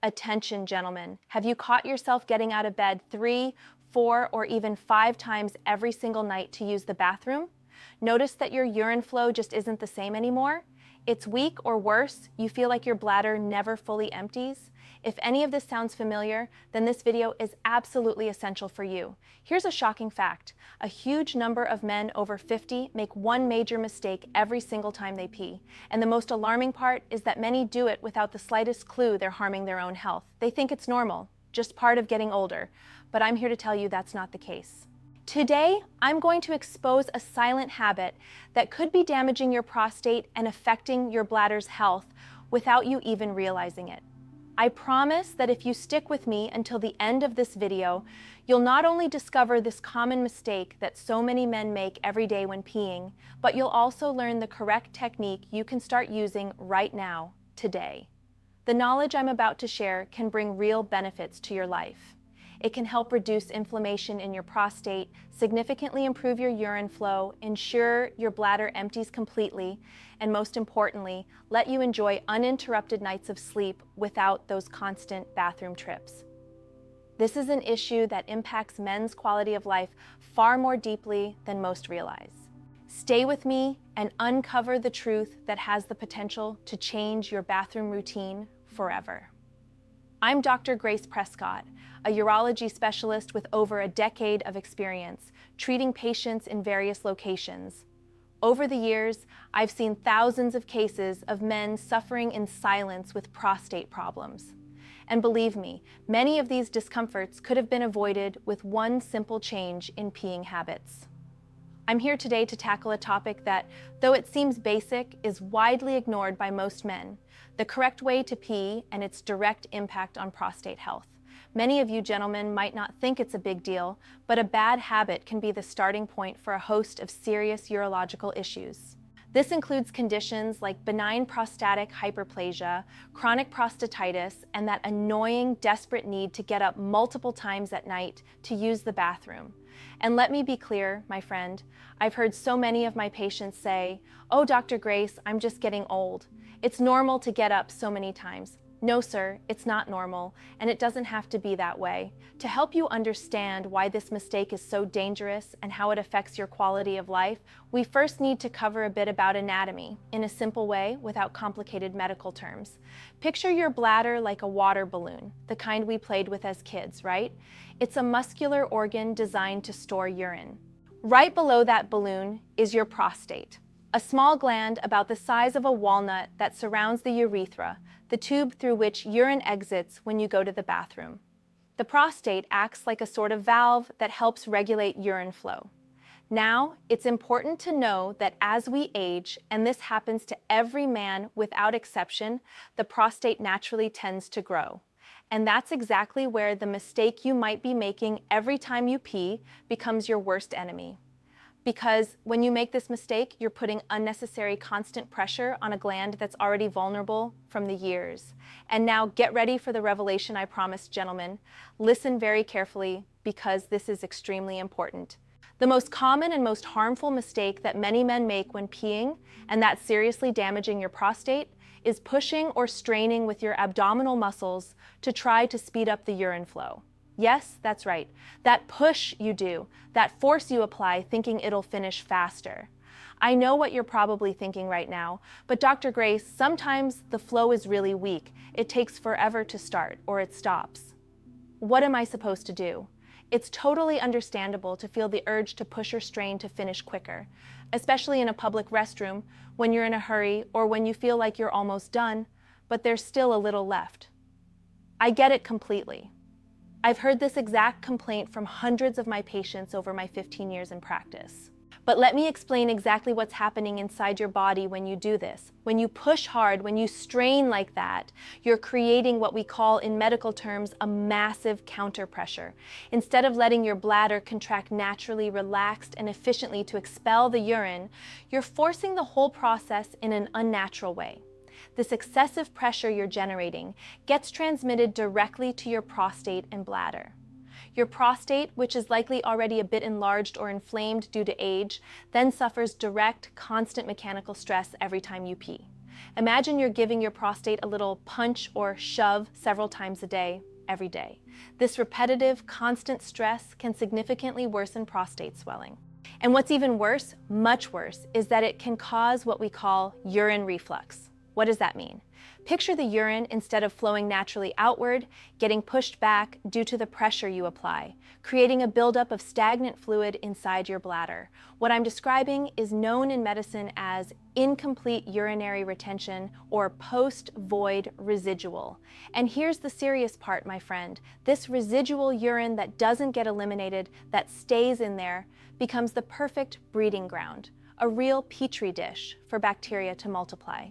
Attention, gentlemen. Have you caught yourself getting out of bed 3, 4, or even 5 times every single night to use the bathroom? Notice that your urine flow just isn't the same anymore? It's weak, or worse, you feel like your bladder never fully empties? If any of this sounds familiar, then this video is absolutely essential for you. Here's a shocking fact. A huge number of men over 50 make one major mistake every single time they pee. And the most alarming part is that many do it without the slightest clue they're harming their own health. They think it's normal, just part of getting older. But I'm here to tell you that's not the case. Today, I'm going to expose a silent habit that could be damaging your prostate and affecting your bladder's health without you even realizing it. I promise that if you stick with me until the end of this video, you'll not only discover this common mistake that so many men make every day when peeing, but you'll also learn the correct technique you can start using right now, today. The knowledge I'm about to share can bring real benefits to your life. It can help reduce inflammation in your prostate, significantly improve your urine flow, ensure your bladder empties completely, and most importantly, let you enjoy uninterrupted nights of sleep without those constant bathroom trips. This is an issue that impacts men's quality of life far more deeply than most realize. Stay with me and uncover the truth that has the potential to change your bathroom routine forever. I'm Dr. Grace Prescott, a urology specialist with over a decade of experience treating patients in various locations. Over the years, I've seen thousands of cases of men suffering in silence with prostate problems. And believe me, many of these discomforts could have been avoided with one simple change in peeing habits. I'm here today to tackle a topic that, though it seems basic, is widely ignored by most men: the correct way to pee and its direct impact on prostate health. Many of you gentlemen might not think it's a big deal, but a bad habit can be the starting point for a host of serious urological issues. This includes conditions like benign prostatic hyperplasia, chronic prostatitis, and that annoying, desperate need to get up multiple times at night to use the bathroom. And let me be clear, my friend, I've heard so many of my patients say, "Oh, Dr. Grace, I'm just getting old. It's normal to get up so many times." No, sir, it's not normal, and it doesn't have to be that way. To help you understand why this mistake is so dangerous and how it affects your quality of life, we first need to cover a bit about anatomy in a simple way without complicated medical terms. Picture your bladder like a water balloon, the kind we played with as kids, right? It's a muscular organ designed to store urine. Right below that balloon is your prostate, a small gland about the size of a walnut that surrounds the urethra, the tube through which urine exits when you go to the bathroom. The prostate acts like a sort of valve that helps regulate urine flow. Now, it's important to know that as we age, and this happens to every man without exception, the prostate naturally tends to grow. And that's exactly where the mistake you might be making every time you pee becomes your worst enemy. Because when you make this mistake, you're putting unnecessary constant pressure on a gland that's already vulnerable from the years. And now get ready for the revelation I promised, gentlemen. Listen very carefully, because this is extremely important. The most common and most harmful mistake that many men make when peeing, and that's seriously damaging your prostate, is pushing or straining with your abdominal muscles to try to speed up the urine flow. Yes, that's right. That push you do, that force you apply thinking it'll finish faster. I know what you're probably thinking right now, but Dr. Grace, sometimes the flow is really weak. It takes forever to start, or it stops. What am I supposed to do? It's totally understandable to feel the urge to push or strain to finish quicker, especially in a public restroom when you're in a hurry or when you feel like you're almost done, but there's still a little left. I get it completely. I've heard this exact complaint from hundreds of my patients over my 15 years in practice. But let me explain exactly what's happening inside your body when you do this. When you push hard, when you strain like that, you're creating what we call in medical terms a massive counterpressure. Instead of letting your bladder contract naturally, relaxed, and efficiently to expel the urine, you're forcing the whole process in an unnatural way. This excessive pressure you're generating gets transmitted directly to your prostate and bladder. Your prostate, which is likely already a bit enlarged or inflamed due to age, then suffers direct, constant mechanical stress every time you pee. Imagine you're giving your prostate a little punch or shove several times a day, every day. This repetitive, constant stress can significantly worsen prostate swelling. And what's even worse, much worse, is that it can cause what we call urine reflux. What does that mean? Picture the urine, instead of flowing naturally outward, getting pushed back due to the pressure you apply, creating a buildup of stagnant fluid inside your bladder. What I'm describing is known in medicine as incomplete urinary retention or post-void residual. And here's the serious part, my friend. This residual urine that doesn't get eliminated, that stays in there, becomes the perfect breeding ground, a real petri dish for bacteria to multiply.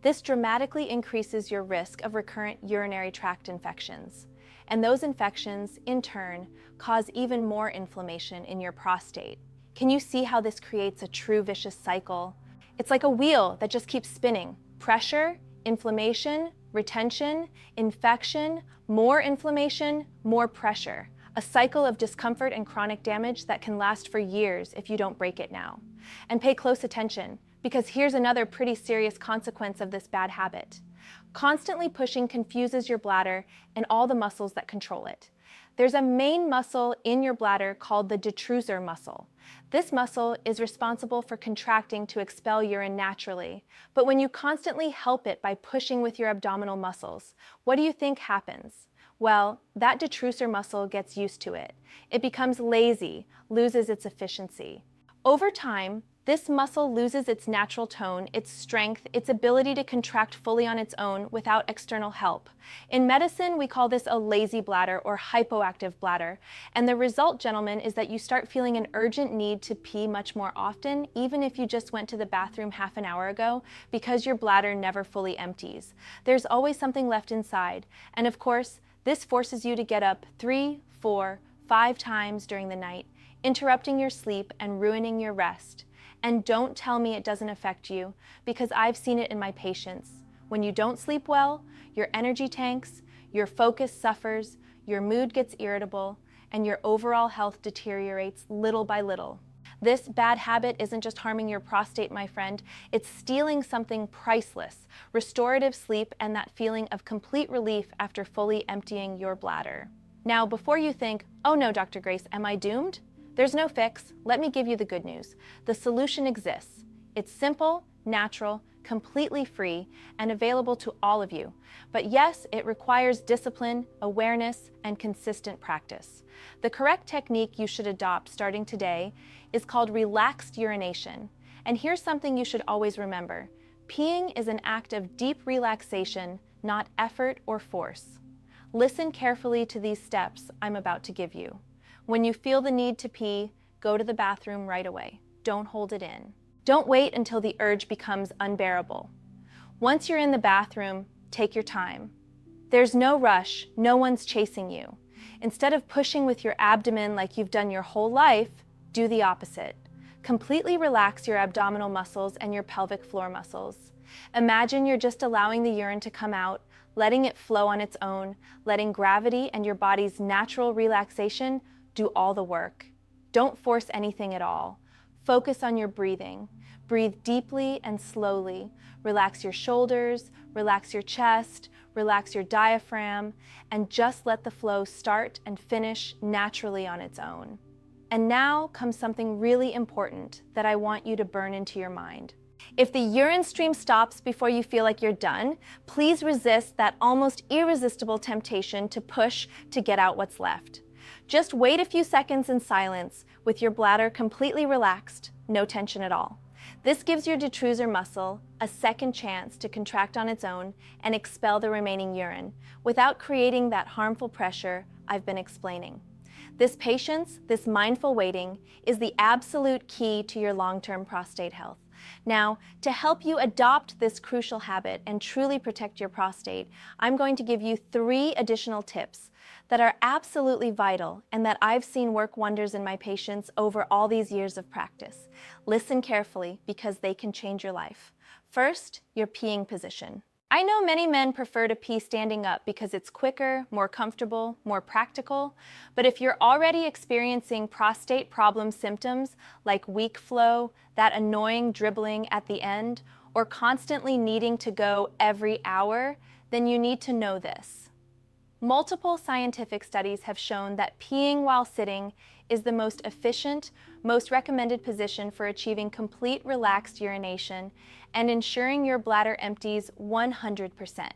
This dramatically increases your risk of recurrent urinary tract infections. And those infections, in turn, cause even more inflammation in your prostate. Can you see how this creates a true vicious cycle? It's like a wheel that just keeps spinning. Pressure, inflammation, retention, infection, more inflammation, more pressure. A cycle of discomfort and chronic damage that can last for years if you don't break it now. And pay close attention, because here's another pretty serious consequence of this bad habit. Constantly pushing confuses your bladder and all the muscles that control it. There's a main muscle in your bladder called the detrusor muscle. This muscle is responsible for contracting to expel urine naturally. But when you constantly help it by pushing with your abdominal muscles, what do you think happens? Well, that detrusor muscle gets used to it. It becomes lazy, loses its efficiency. Over time, this muscle loses its natural tone, its strength, its ability to contract fully on its own without external help. In medicine, we call this a lazy bladder or hypoactive bladder. And the result, gentlemen, is that you start feeling an urgent need to pee much more often, even if you just went to the bathroom half an hour ago, because your bladder never fully empties. There's always something left inside. And of course, this forces you to get up 3, 4, 5 times during the night, interrupting your sleep and ruining your rest. And don't tell me it doesn't affect you, because I've seen it in my patients. When you don't sleep well, your energy tanks, your focus suffers, your mood gets irritable, and your overall health deteriorates little by little. This bad habit isn't just harming your prostate, my friend, it's stealing something priceless, restorative sleep and that feeling of complete relief after fully emptying your bladder. Now, before you think, oh no, Dr. Grace, am I doomed? There's no fix. Let me give you the good news. The solution exists. It's simple, natural, completely free, and available to all of you. But yes, it requires discipline, awareness, and consistent practice. The correct technique you should adopt starting today is called relaxed urination. And here's something you should always remember. Peeing is an act of deep relaxation, not effort or force. Listen carefully to these steps I'm about to give you. When you feel the need to pee, go to the bathroom right away. Don't hold it in. Don't wait until the urge becomes unbearable. Once you're in the bathroom, take your time. There's no rush, no one's chasing you. Instead of pushing with your abdomen like you've done your whole life, do the opposite. Completely relax your abdominal muscles and your pelvic floor muscles. Imagine you're just allowing the urine to come out, letting it flow on its own, letting gravity and your body's natural relaxation do all the work. Don't force anything at all. Focus on your breathing. Breathe deeply and slowly. Relax your shoulders, relax your chest, relax your diaphragm, and just let the flow start and finish naturally on its own. And now comes something really important that I want you to burn into your mind. If the urine stream stops before you feel like you're done, please resist that almost irresistible temptation to push to get out what's left. Just wait a few seconds in silence with your bladder completely relaxed, no tension at all. This gives your detrusor muscle a second chance to contract on its own and expel the remaining urine without creating that harmful pressure I've been explaining. This patience, this mindful waiting, is the absolute key to your long-term prostate health. Now, to help you adopt this crucial habit and truly protect your prostate, I'm going to give you 3 additional tips that are absolutely vital and that I've seen work wonders in my patients over all these years of practice. Listen carefully because they can change your life. First, your peeing position. I know many men prefer to pee standing up because it's quicker, more comfortable, more practical, but if you're already experiencing prostate problem symptoms like weak flow, that annoying dribbling at the end, or constantly needing to go every hour, then you need to know this. Multiple scientific studies have shown that peeing while sitting is the most efficient, most recommended position for achieving complete relaxed urination and ensuring your bladder empties 100%.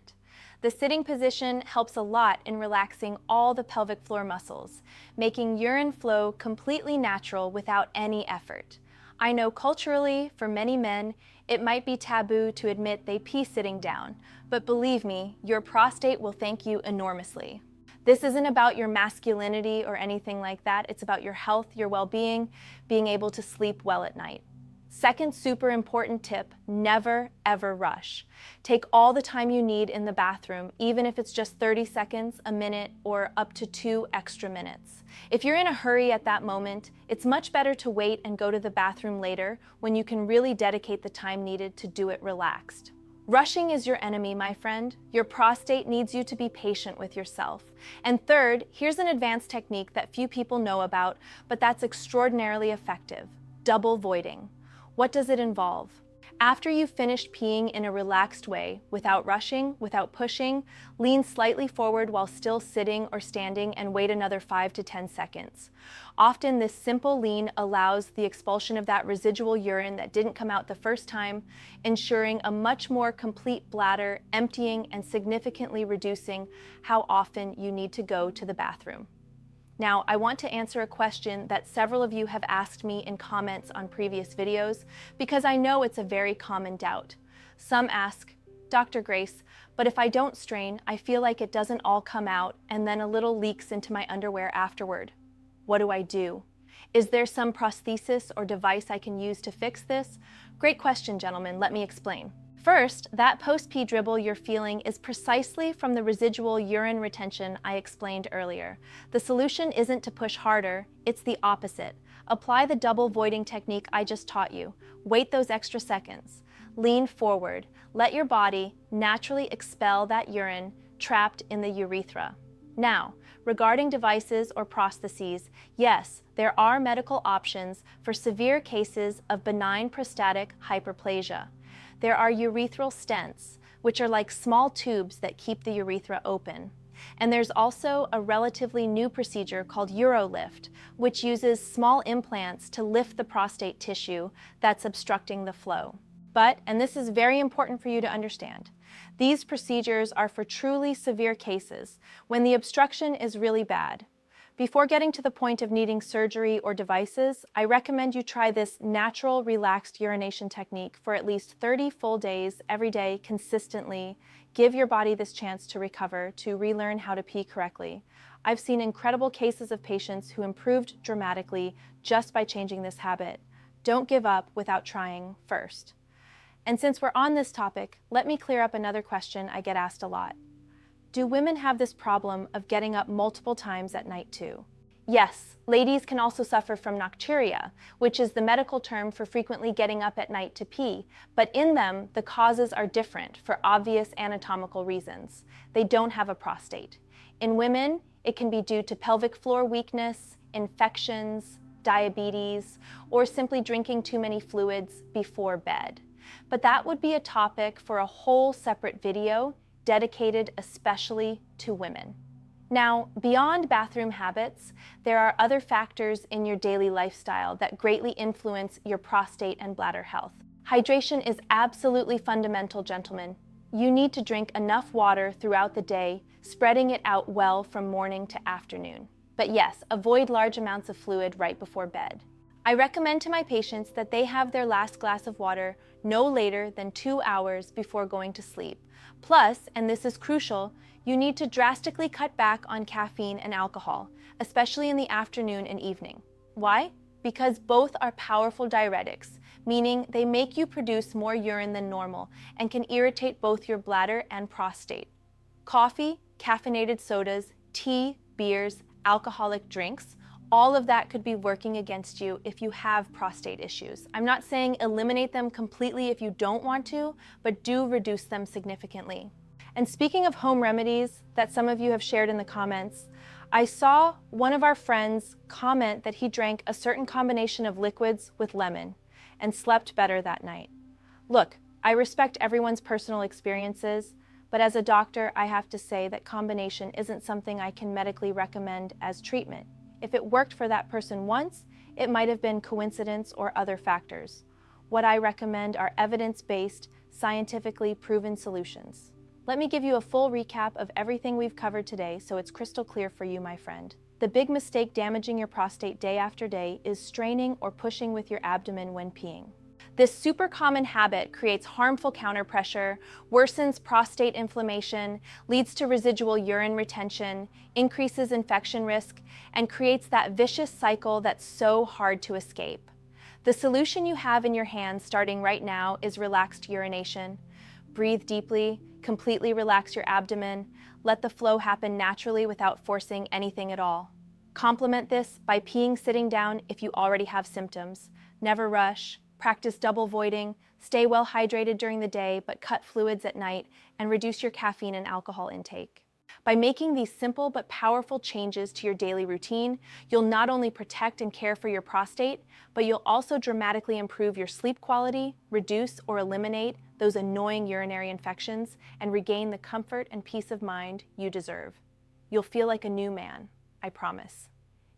The sitting position helps a lot in relaxing all the pelvic floor muscles, making urine flow completely natural without any effort. I know culturally, for many men, it might be taboo to admit they pee sitting down, but believe me, your prostate will thank you enormously. This isn't about your masculinity or anything like that. It's about your health, your well-being, being able to sleep well at night. Second super important tip, never ever rush. Take all the time you need in the bathroom, even if it's just 30 seconds, a minute, or up to 2 extra minutes. If you're in a hurry at that moment, it's much better to wait and go to the bathroom later when you can really dedicate the time needed to do it relaxed. Rushing is your enemy, my friend. Your prostate needs you to be patient with yourself. And third, here's an advanced technique that few people know about, but that's extraordinarily effective: double voiding. What does it involve? After you've finished peeing in a relaxed way, without rushing, without pushing, lean slightly forward while still sitting or standing and wait another 5 to 10 seconds. Often this simple lean allows the expulsion of that residual urine that didn't come out the first time, ensuring a much more complete bladder, emptying and significantly reducing how often you need to go to the bathroom. Now, I want to answer a question that several of you have asked me in comments on previous videos because I know it's a very common doubt. Some ask, Dr. Grace, but if I don't strain, I feel like it doesn't all come out and then a little leaks into my underwear afterward. What do I do? Is there some prosthesis or device I can use to fix this? Great question, gentlemen. Let me explain. First, that post-pee dribble you're feeling is precisely from the residual urine retention I explained earlier. The solution isn't to push harder, it's the opposite. Apply the double voiding technique I just taught you. Wait those extra seconds. Lean forward. Let your body naturally expel that urine trapped in the urethra. Now, regarding devices or prostheses, yes, there are medical options for severe cases of benign prostatic hyperplasia. There are urethral stents, which are like small tubes that keep the urethra open. And there's also a relatively new procedure called Urolift, which uses small implants to lift the prostate tissue that's obstructing the flow. But, and this is very important for you to understand, these procedures are for truly severe cases, when the obstruction is really bad. Before getting to the point of needing surgery or devices, I recommend you try this natural, relaxed urination technique for at least 30 full days, every day, consistently. Give your body this chance to recover, to relearn how to pee correctly. I've seen incredible cases of patients who improved dramatically just by changing this habit. Don't give up without trying first. And since we're on this topic, let me clear up another question I get asked a lot. Do women have this problem of getting up multiple times at night too? Yes, ladies can also suffer from nocturia, which is the medical term for frequently getting up at night to pee, but in them, the causes are different for obvious anatomical reasons. They don't have a prostate. In women, it can be due to pelvic floor weakness, infections, diabetes, or simply drinking too many fluids before bed. But that would be a topic for a whole separate video dedicated especially to women. Now, beyond bathroom habits, there are other factors in your daily lifestyle that greatly influence your prostate and bladder health. Hydration is absolutely fundamental, gentlemen. You need to drink enough water throughout the day, spreading it out well from morning to afternoon. But yes, avoid large amounts of fluid right before bed. I recommend to my patients that they have their last glass of water no later than 2 hours before going to sleep. Plus, and this is crucial, you need to drastically cut back on caffeine and alcohol, especially in the afternoon and evening. Why? Because both are powerful diuretics, meaning they make you produce more urine than normal and can irritate both your bladder and prostate. Coffee, caffeinated sodas, tea, beers, alcoholic drinks, all of that could be working against you if you have prostate issues. I'm not saying eliminate them completely if you don't want to, but do reduce them significantly. And speaking of home remedies that some of you have shared in the comments, I saw one of our friends comment that he drank a certain combination of liquids with lemon and slept better that night. Look, I respect everyone's personal experiences, but as a doctor, I have to say that combination isn't something I can medically recommend as treatment. If it worked for that person once, it might have been coincidence or other factors. What I recommend are evidence-based, scientifically proven solutions. Let me give you a full recap of everything we've covered today so it's crystal clear for you, my friend. The big mistake damaging your prostate day after day is straining or pushing with your abdomen when peeing. This super common habit creates harmful counterpressure, worsens prostate inflammation, leads to residual urine retention, increases infection risk, and creates that vicious cycle that's so hard to escape. The solution you have in your hands starting right now is relaxed urination. Breathe deeply, completely relax your abdomen, let the flow happen naturally without forcing anything at all. Complement this by peeing sitting down if you already have symptoms. Never rush. Practice double voiding, stay well hydrated during the day, but cut fluids at night, and reduce your caffeine and alcohol intake. By making these simple but powerful changes to your daily routine, you'll not only protect and care for your prostate, but you'll also dramatically improve your sleep quality, reduce or eliminate those annoying urinary infections, and regain the comfort and peace of mind you deserve. You'll feel like a new man, I promise.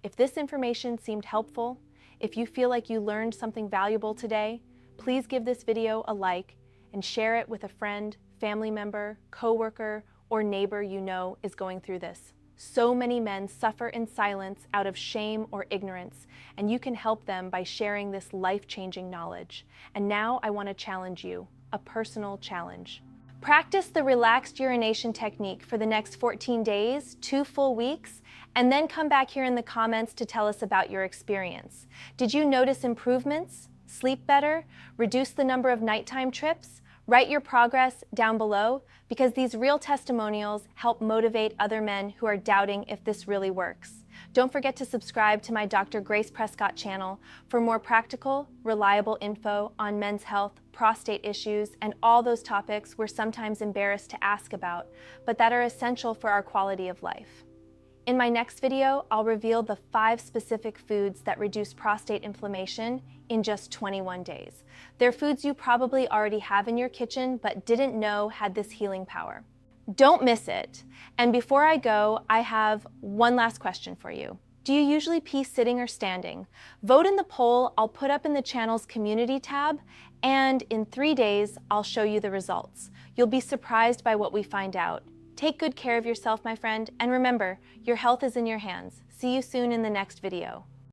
If this information seemed helpful, if you feel like you learned something valuable today, please give this video a like and share it with a friend, family member, coworker, or neighbor you know is going through this. So many men suffer in silence out of shame or ignorance, and you can help them by sharing this life-changing knowledge. And now I want to challenge you, a personal challenge. Practice the relaxed urination technique for the next 14 days, 2 full weeks, and then come back here in the comments to tell us about your experience. Did you notice improvements? Sleep better? Reduce the number of nighttime trips? Write your progress down below, because these real testimonials help motivate other men who are doubting if this really works. Don't forget to subscribe to my Dr. Grace Prescott channel for more practical, reliable info on men's health, prostate issues, and all those topics we're sometimes embarrassed to ask about, but that are essential for our quality of life. In my next video, I'll reveal the 5 specific foods that reduce prostate inflammation in just 21 days. They're foods you probably already have in your kitchen but didn't know had this healing power. Don't miss it. And before I go, I have one last question for you. Do you usually pee sitting or standing? Vote in the poll I'll put up in the channel's community tab, and in 3 days, I'll show you the results. You'll be surprised by what we find out. Take good care of yourself, my friend, and remember, your health is in your hands. See you soon in the next video.